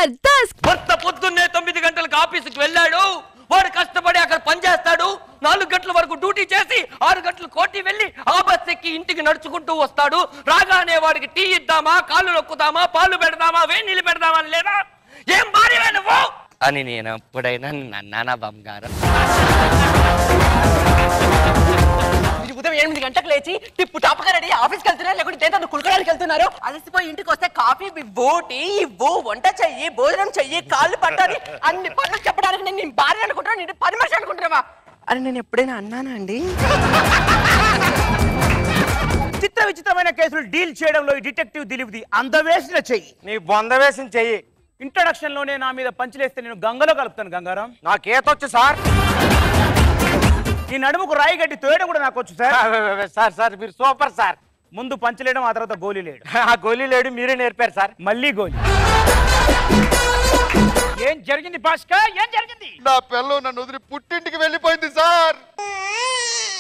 జబర్దస్త్. భర్త పొద్దున్నే 9 గంటలకు ఆఫీసుకి వెళ్ళాడు, వాడు కష్టపడి అక్కడ పనిచేస్తాడు, 4 గంటల వరకు డ్యూటీ చేసి 6 గంటలు కోటి వెళ్ళి ఆ బస్ ఎక్కి ఇంటికి నడుచుకుంటూ వస్తాడు. రాగానే వాడికి టీ ఇద్దామా, కాళ్ళు నొక్కుదామా, పాలు పెడదామా, వేడి నీళ్ళు పెడదామా అని లేదా? ఏం భార్యవే నువ్వు అని నేను ఎప్పుడైనా అన్నానా బంగారం? ఉదయం 8 గంటలకు లేచి టిప్పు టాప్గా రెడీ ఆఫీస్కి వెళ్తున్నారు, లేకుంటే కులకడానికి వెళ్తున్నారు. అలసిపోయి ఇంటికి వస్తే కాఫీ ఇవ్వు, టీ ఇవ్వు, వంట చెయ్యి, భోజనం చెయ్యి, కాళ్ళు పట్టాలి, అన్ని పనులు చెప్పడానికి నేను నీ భార్య అనుకుంటున్నా, నేను పని మనిషి అనుకుంటున్నావా అని నేను ఎప్పుడైనా అన్నానా అండి? చిత్ర విచిత్రమైన కేసులు డీల్ చేయడంలో ఈ డిటెక్టివ్ దిలీప్ది అందవేసిన చెయ్యి. నీ బొందవేసిన చెయ్యి. ఇంట్రడక్షన్ లోనే నా మీద పంచులేస్తే నేను గంగలో కలుపుతాను. గంగారాం, నాకేతొచ్చు సార్. ఈ నడుముకు రాయి గడ్డి తోయడం కూడా నాకు వచ్చు సార్. సార్ సార్ మీరు సూపర్ సార్. ముందు పంచలేయడం, ఆ తర్వాత గోలీ లేడు. ఆ గోలీ లేడు మీరే నేర్పారు సార్. మళ్ళీ గోలీ. ఏం జరిగింది భాస్కర్? ఏం జరిగింది? నా పిల్ల నన్ను వదిలి పుట్టింటికి వెళ్ళిపోయింది సార్.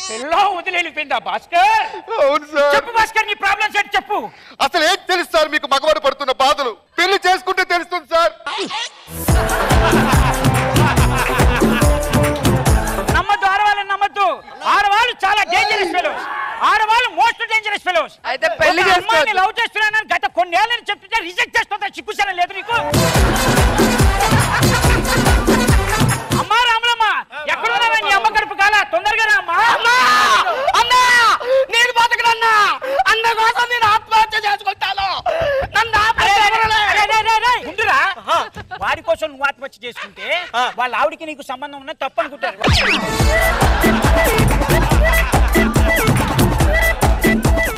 పిల్ల వదిలి వెళ్ళిపోయిందా భాస్కర్? అవును సార్. చెప్పు భాస్కర్, నీ ప్రాబ్లమ్స్ ఏంటి చెప్పు. అసలు ఏం తెలుసు సార్ మీకు మగవాడు పడుతున్న బాధలు? పెళ్లి చేసుకుంటే తెలుస్తుంది సార్. నమ్మద్దు, ఆడవాళ్ళని నమ్మద్దు. ఆడవాళ్ళు చాలా డేంజరస్ ఫెలోస్. ఆడవాళ్ళు మోస్ట్ డేంజరస్ ఫెలోస్. అయితే పెళ్లి అమ్మాయిని లవ్ చేస్తున్నానని గత కొన్నేళ్ళని చెప్తుంటే రిజెక్ట్ చేస్తుంటే సిగ్గుసరం లేదు నీకు? అమ్మా రాములమ్మ, ఎక్కడున్నారా? నీ అమ్మ కడుపు కాలా, తొందరగా రా అమ్మా. అన్నా నేను బతకనన్నా, అన్న కోసం నేను ఆత్మహత్య చేసుకుంటాను. ముందురా, వాడి కోసం నువ్వు ఆత్మహత్య చేసుకుంటే వాళ్ళ ఆవిడికి నీకు సంబంధం ఉన్నది తప్పు అనుకుంటారు.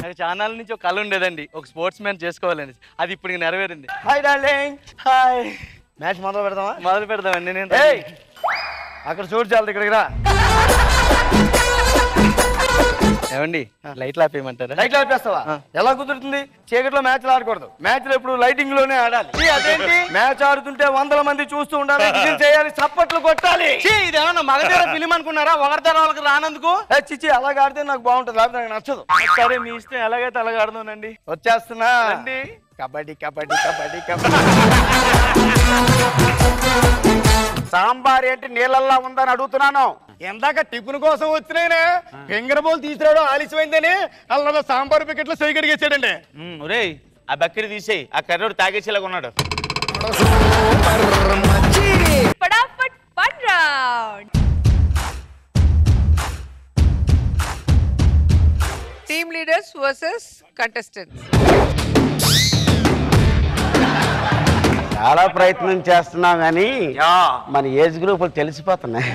నాకు చాలా నుంచి ఒక కళ ఉండేదండి, ఒక స్పోర్ట్స్ మ్యాన్ చేసుకోవాలని. అది ఇప్పుడు నెరవేరింది. Hi darling. హాయ్. మ్యాచ్ మొదలు పెడదామా? మొదలు పెడదామండి. నేను అక్కడ చూడు, చాలు ఇక్కడికి రా. ఏమండి లైట్లు ఆపేయమంటారా? లైట్లు ఆపేస్తావా? ఎలా కుదురుతుంది? చీకట్లో మ్యాచ్లు ఆడకూడదు. మ్యాచ్లు ఎప్పుడు లైటింగ్ లోనే ఆడాలి. అదేంటి? మ్యాచ్ ఆడుతుంటే 100 మంది చూస్తూ ఉండాలి, విజిల్ చేయాలి, చప్పట్లు కొట్టాలి. ఇదేమన్నా మగధీర ఫిలిం అనుకున్నారా? ఒకరితరం వాళ్ళకి రానందుకు. చిచ్చి, అలాగ ఆడితే నాకు బాగుంటుంది, లేకపోతే నాకు నచ్చదు. సరే మీ ఇష్టం, ఎలాగైతే అలాగ ఆడుతానండి. వచ్చేస్తున్నా. కబడ్డీ కబడ్డీ కబడ్డీ కబడ్డీ. సాంబార్ ఏంటి నీళ్ళల్లా ఉందని అడుగుతున్నాను. ఎందాక టిఫిన్ కోసం వచ్చినాయనే ఫింగర్ బోల్ తీసుకురావడం ఆలస్యమైందని అలా సాంబార్ ప్యాకెట్లో సై కడిగేసాడండి. ఒరేయ్, ఆ బక్కెరి తీసేయి, ఆ కర్రోడు తాగేసేలాగా ఉన్నాడు. ఫటాఫట్ fun round. Team leaders versus contestants. చాలా ప్రయత్నం చేస్తున్నాం కానీ మన ఏజ్ గ్రూపులు తెలిసిపోతున్నాయి.